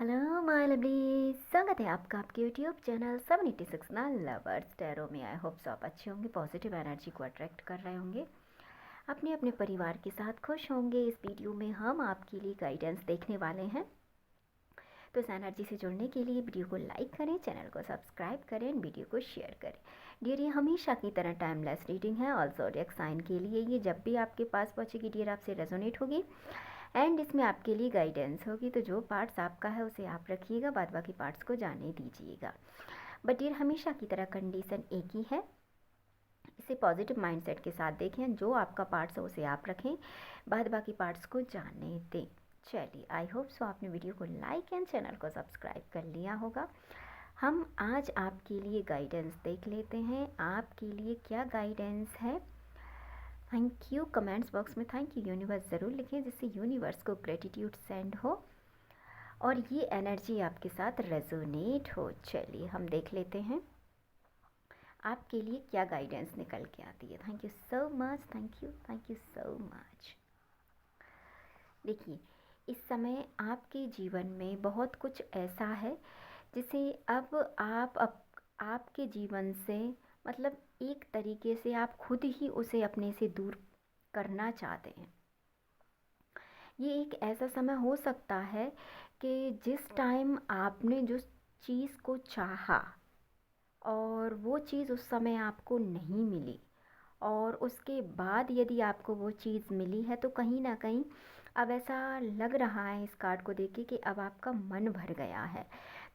Hello my lovely, स्वागत है आपका आपके यूट्यूब चैनल 786 ना लवर्स टैरो में। आई होप सो आप अच्छे होंगे, पॉजिटिव एनर्जी को अट्रैक्ट कर रहे होंगे, अपने अपने परिवार के साथ खुश होंगे। इस वीडियो में हम आपके लिए गाइडेंस देखने वाले हैं, तो इस एनर्जी से जुड़ने के लिए वीडियो को लाइक करें, चैनल को सब्सक्राइब करें, वीडियो को शेयर करें। डियर, ये हमेशा की तरह टाइमलेस रीडिंग है ऑल ज़ोडिएक साइन के लिए। ये जब भी आपके पास पहुँचेगी डियर, आपसे रेजोनेट होगी एंड इसमें आपके लिए गाइडेंस होगी। तो जो पार्ट्स आपका है उसे आप रखिएगा, बाद बाकी पार्ट्स को जाने दीजिएगा। बट डियर, हमेशा की तरह कंडीशन एक ही है, इसे पॉजिटिव माइंडसेट के साथ देखें। जो आपका पार्ट्स है उसे आप रखें, बाद बाकी पार्ट्स को जाने दें। चलिए, आई होप सो आपने वीडियो को लाइक एंड चैनल को सब्सक्राइब कर लिया होगा। हम आज आपके लिए गाइडेंस देख लेते हैं। आपके लिए क्या गाइडेंस है? थैंक यू कमेंट्स बॉक्स में थैंक यू यूनिवर्स ज़रूर लिखें, जिससे यूनिवर्स को ग्रेटिट्यूड सेंड हो और ये एनर्जी आपके साथ रेजोनेट हो। चलिए हम देख लेते हैं आपके लिए क्या गाइडेंस निकल के आती है। Thank you so much, thank you so much. देखिए, इस समय आपके जीवन में बहुत कुछ ऐसा है जिसे अब आपके जीवन से मतलब एक तरीके से आप खुद ही उसे अपने से दूर करना चाहते हैं। ये एक ऐसा समय हो सकता है कि जिस टाइम आपने जो चीज़ को चाहा और वो चीज़ उस समय आपको नहीं मिली, और उसके बाद यदि आपको वो चीज़ मिली है तो कहीं ना कहीं अब ऐसा लग रहा है इस कार्ड को देख के कि अब आपका मन भर गया है।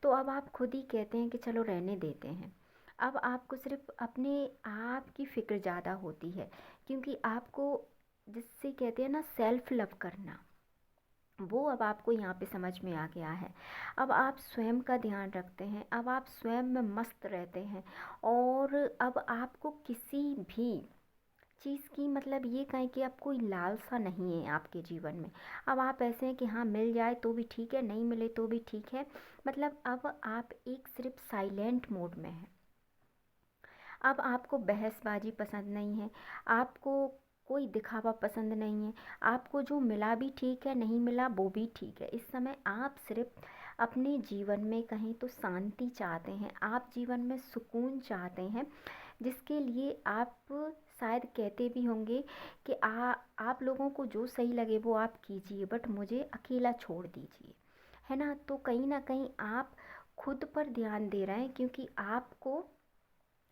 तो अब आप खुद ही कहते हैं कि चलो रहने देते हैं। अब आपको सिर्फ अपने आप की फ़िक्र ज़्यादा होती है, क्योंकि आपको जिससे कहते हैं ना सेल्फ लव करना, वो अब आपको यहाँ पे समझ में आ गया है। अब आप स्वयं का ध्यान रखते हैं, अब आप स्वयं में मस्त रहते हैं, और अब आपको किसी भी चीज़ की मतलब ये कहें कि अब कोई लालसा नहीं है आपके जीवन में। अब आप ऐसे हैं कि हाँ, मिल जाए तो भी ठीक है, नहीं मिले तो भी ठीक है। मतलब अब आप एक सिर्फ साइलेंट मोड में हैं। अब आपको बहसबाजी पसंद नहीं है, आपको कोई दिखावा पसंद नहीं है, आपको जो मिला भी ठीक है, नहीं मिला वो भी ठीक है। इस समय आप सिर्फ अपने जीवन में कहें तो शांति चाहते हैं, आप जीवन में सुकून चाहते हैं, जिसके लिए आप शायद कहते भी होंगे कि आप लोगों को जो सही लगे वो आप कीजिए, बट मुझे अकेला छोड़ दीजिए, है ना। तो कहीं ना कहीं आप खुद पर ध्यान दे रहे हैं, क्योंकि आपको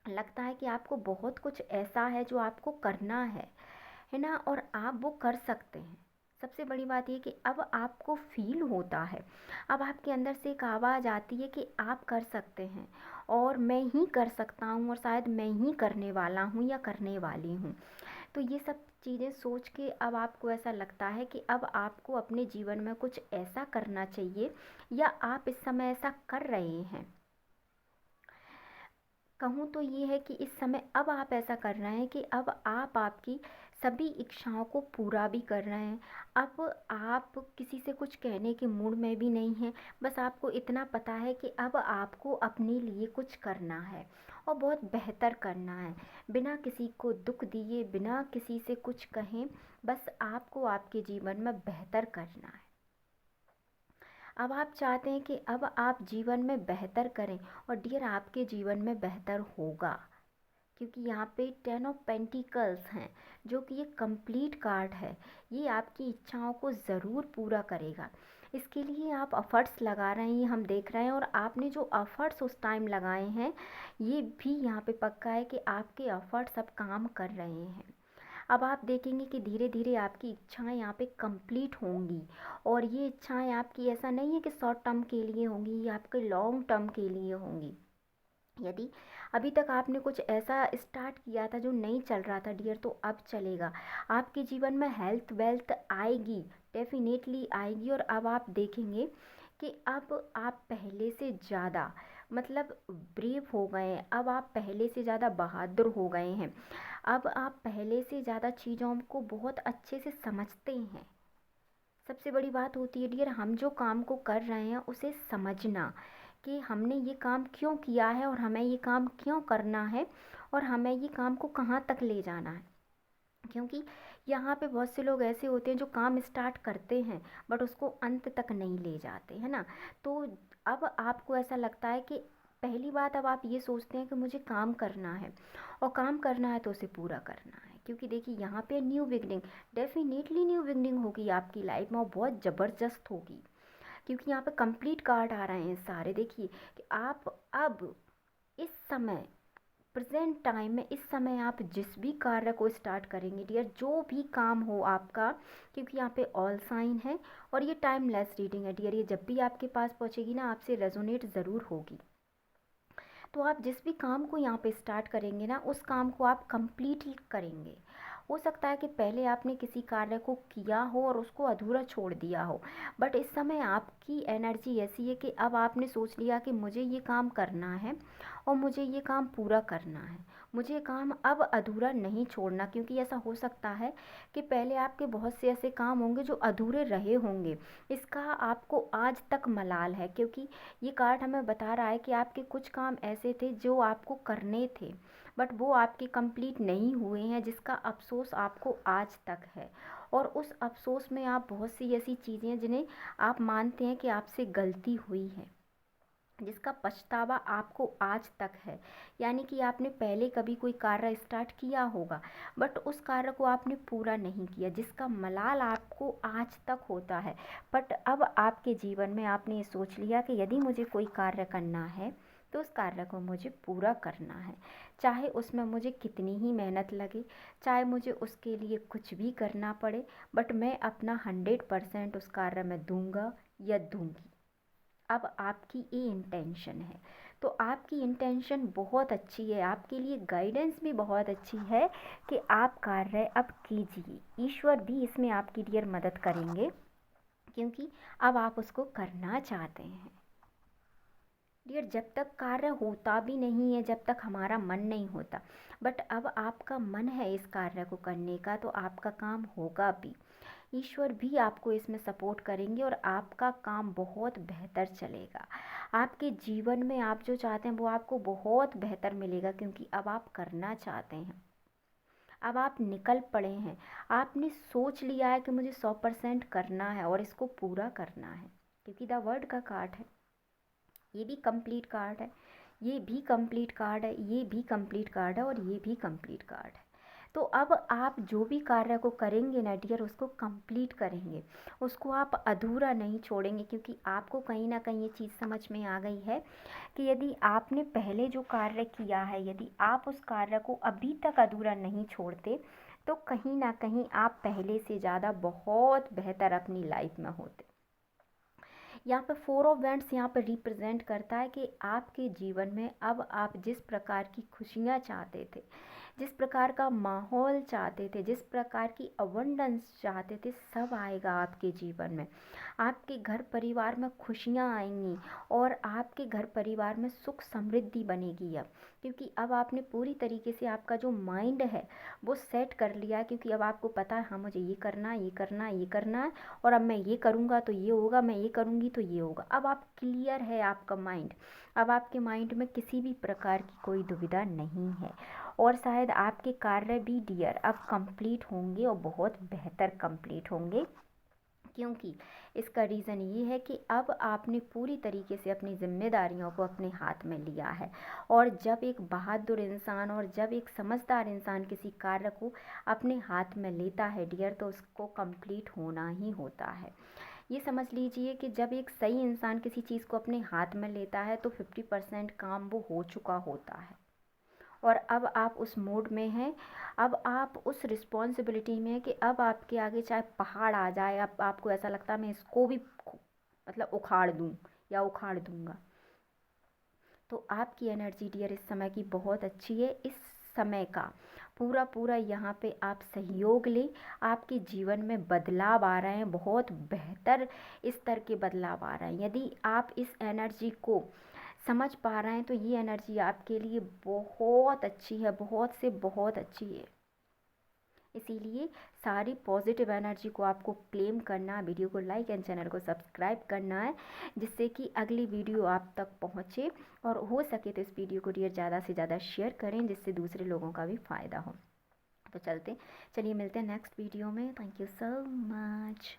लगता है कि आपको बहुत कुछ ऐसा है जो आपको करना है ना, और आप वो कर सकते हैं। सबसे बड़ी बात ये कि अब आपको फील होता है, अब आपके अंदर से एक आवाज़ आती है कि आप कर सकते हैं, और मैं ही कर सकता हूँ, और शायद मैं ही करने वाला हूँ या करने वाली हूँ। तो ये सब चीज़ें सोच के अब आपको ऐसा लगता है कि अब आपको अपने जीवन में कुछ ऐसा करना चाहिए, या आप इस समय ऐसा कर रहे हैं। कहूँ तो ये है कि इस समय अब आप ऐसा कर रहे हैं कि अब आप आपकी सभी इच्छाओं को पूरा भी कर रहे हैं। अब आप किसी से कुछ कहने के मूड में भी नहीं हैं, बस आपको इतना पता है कि अब आपको अपने लिए कुछ करना है, और बहुत बेहतर करना है, बिना किसी को दुख दिए, बिना किसी से कुछ कहें। बस आपको आपके जीवन में बेहतर करना है। अब आप चाहते हैं कि अब आप जीवन में बेहतर करें, और डियर, आपके जीवन में बेहतर होगा, क्योंकि यहाँ पे 10 ऑफ पेंटिकल्स हैं, जो कि ये कंप्लीट कार्ड है। ये आपकी इच्छाओं को ज़रूर पूरा करेगा। इसके लिए आप अफ़र्ट्स लगा रहे हैं, ये हम देख रहे हैं, और आपने जो अफ़र्ट्स उस टाइम लगाए हैं, ये भी यहाँ पे पक्का है कि आपके अफ़र्ट्स अब काम कर रहे हैं। अब आप देखेंगे कि धीरे धीरे आपकी इच्छाएं यहाँ पे कंप्लीट होंगी, और ये इच्छाएं आपकी ऐसा नहीं है कि शॉर्ट टर्म के लिए होंगी, ये आपके लॉन्ग टर्म के लिए होंगी। यदि अभी तक आपने कुछ ऐसा स्टार्ट किया था जो नहीं चल रहा था डियर, तो अब चलेगा। आपके जीवन में हेल्थ वेल्थ आएगी, डेफिनेटली आएगी, और अब आप देखेंगे कि अब आप पहले से ज़्यादा मतलब ब्रेव हो गए हैं, अब आप पहले से ज़्यादा बहादुर हो गए हैं, अब आप पहले से ज़्यादा चीज़ों को बहुत अच्छे से समझते हैं। सबसे बड़ी बात होती है डियर, हम जो काम को कर रहे हैं उसे समझना, कि हमने ये काम क्यों किया है, और हमें ये काम क्यों करना है, और हमें ये काम को कहाँ तक ले जाना है। क्योंकि यहाँ पे बहुत से लोग ऐसे होते हैं जो काम स्टार्ट करते हैं बट उसको अंत तक नहीं ले जाते, है ना। तो अब आपको ऐसा लगता है कि पहली बात, अब आप ये सोचते हैं कि मुझे काम करना है, और काम करना है तो उसे पूरा करना है, क्योंकि देखिए यहाँ पे new beginning, definitely new beginning होगी आपकी लाइफ में, और बहुत ज़बरदस्त होगी, क्योंकि यहाँ पे कंप्लीट कार्ड आ रहे हैं सारे। देखिए कि आप अब इस समय, प्रेजेंट टाइम में, इस समय आप जिस भी कार्य को स्टार्ट करेंगे डियर, जो भी काम हो आपका, क्योंकि यहाँ पे ऑल साइन है और ये टाइमलेस रीडिंग है डियर, ये जब भी आपके पास पहुँचेगी ना आपसे रेजोनेट ज़रूर होगी। तो आप जिस भी काम को यहाँ पे स्टार्ट करेंगे ना, उस काम को आप कंप्लीट ही करेंगे। हो सकता है कि पहले आपने किसी कार्य को किया हो और उसको अधूरा छोड़ दिया हो, बट इस समय आपकी एनर्जी ऐसी है कि अब आपने सोच लिया कि मुझे ये काम करना है और मुझे ये काम पूरा करना है, मुझे काम अब अधूरा नहीं छोड़ना। क्योंकि ऐसा हो सकता है कि पहले आपके बहुत से ऐसे काम होंगे जो अधूरे रहे होंगे, इसका आपको आज तक मलाल है, क्योंकि ये कार्ड हमें बता रहा है कि आपके कुछ काम ऐसे थे जो आपको करने थे बट वो आपके कंप्लीट नहीं हुए हैं, जिसका अफसोस आपको आज तक है। और उस अफसोस में आप बहुत सी ऐसी चीज़ें हैं जिन्हें आप मानते हैं कि आपसे गलती हुई है, जिसका पछतावा आपको आज तक है। यानी कि आपने पहले कभी कोई कार्य स्टार्ट किया होगा बट उस कार्य को आपने पूरा नहीं किया, जिसका मलाल आपको आज तक होता है। बट अब आपके जीवन में आपने ये सोच लिया कि यदि मुझे कोई कार्य करना है तो उस कार्य को मुझे पूरा करना है, चाहे उसमें मुझे कितनी ही मेहनत लगे, चाहे मुझे उसके लिए कुछ भी करना पड़े, बट मैं अपना 100% उस कार्य में दूंगा या दूंगी। अब आपकी ये इंटेंशन है, तो आपकी इंटेंशन बहुत अच्छी है, आपके लिए गाइडेंस भी बहुत अच्छी है कि आप कार्य अब कीजिए। ईश्वर भी इसमें आपकी डियर मदद करेंगे, क्योंकि अब आप उसको करना चाहते हैं डियर। जब तक कार्य होता भी नहीं है, जब तक हमारा मन नहीं होता, बट अब आपका मन है इस कार्य को करने का, तो आपका काम होगा भी। ईश्वर भी आपको इसमें सपोर्ट करेंगे और आपका काम बहुत बेहतर चलेगा। आपके जीवन में आप जो चाहते हैं वो आपको बहुत बेहतर मिलेगा, क्योंकि अब आप करना चाहते हैं, अब आप निकल पड़े हैं, आपने सोच लिया है कि मुझे 100% करना है और इसको पूरा करना है। क्योंकि द वर्ड का कार्ड है, ये भी कंप्लीट कार्ड है, ये भी कंप्लीट कार्ड है, ये भी कंप्लीट कार्ड है और ये भी कंप्लीट कार्ड है। तो अब आप जो भी कार्य को करेंगे ना डियर, उसको कंप्लीट करेंगे, उसको आप अधूरा नहीं छोड़ेंगे, क्योंकि आपको कहीं ना कहीं ये चीज़ समझ में आ गई है कि यदि आपने पहले जो कार्य किया है, यदि आप उस कार्य को अभी तक अधूरा नहीं छोड़ते, तो कहीं ना कहीं आप पहले से ज़्यादा बहुत बेहतर अपनी लाइफ में होते। यहाँ पे 4 ऑफ वैंड्स यहाँ पे रिप्रेजेंट करता है कि आपके जीवन में अब आप जिस प्रकार की खुशियाँ चाहते थे, जिस प्रकार का माहौल चाहते थे, जिस प्रकार की अबंडेंस चाहते थे, सब आएगा आपके जीवन में। आपके घर परिवार में खुशियाँ आएंगी और आपके घर परिवार में सुख समृद्धि बनेगी अब, क्योंकि अब आपने पूरी तरीके से आपका जो माइंड है वो सेट कर लिया है। क्योंकि अब आपको पता है हाँ मुझे ये करना है, ये करना है, ये करना है, और अब मैं ये करूँगा तो ये होगा, मैं ये करूँगी तो ये होगा। अब आप क्लियर है आपका माइंड, अब आपके माइंड में किसी भी प्रकार की कोई दुविधा नहीं है, और शायद आपके कार्य भी डियर अब कंप्लीट होंगे और बहुत बेहतर कंप्लीट होंगे। क्योंकि इसका रीज़न ये है कि अब आपने पूरी तरीके से अपनी जिम्मेदारियों को अपने हाथ में लिया है, और जब एक बहादुर इंसान और जब एक समझदार इंसान किसी कार्य को अपने हाथ में लेता है डियर, तो उसको कंप्लीट होना ही होता है। ये समझ लीजिए कि जब एक सही इंसान किसी चीज़ को अपने हाथ में लेता है तो 50% काम वो हो चुका होता है, और अब आप उस मोड में हैं, अब आप उस रिस्पॉन्सिबिलिटी में हैं कि अब आपके आगे चाहे पहाड़ आ जाए, अब आपको ऐसा लगता है मैं इसको भी मतलब उखाड़ दूँ या उखाड़ दूँगा। तो आपकी एनर्जी डियर इस समय की बहुत अच्छी है। इस समय का पूरा पूरा यहाँ पे आप सहयोग लें, आपके जीवन में बदलाव आ रहे हैं, बहुत बेहतर स्तर के बदलाव आ रहे हैं। यदि आप इस एनर्जी को समझ पा रहे हैं तो ये एनर्जी आपके लिए बहुत अच्छी है, बहुत से बहुत अच्छी है। इसीलिए सारी पॉजिटिव एनर्जी को आपको क्लेम करना, वीडियो को लाइक एंड चैनल को सब्सक्राइब करना है, जिससे कि अगली वीडियो आप तक पहुँचे, और हो सके तो इस वीडियो को डियर ज़्यादा से ज़्यादा शेयर करें, जिससे दूसरे लोगों का भी फ़ायदा हो। तो चलते, चलिए मिलते हैं नेक्स्ट वीडियो में। Thank you so much.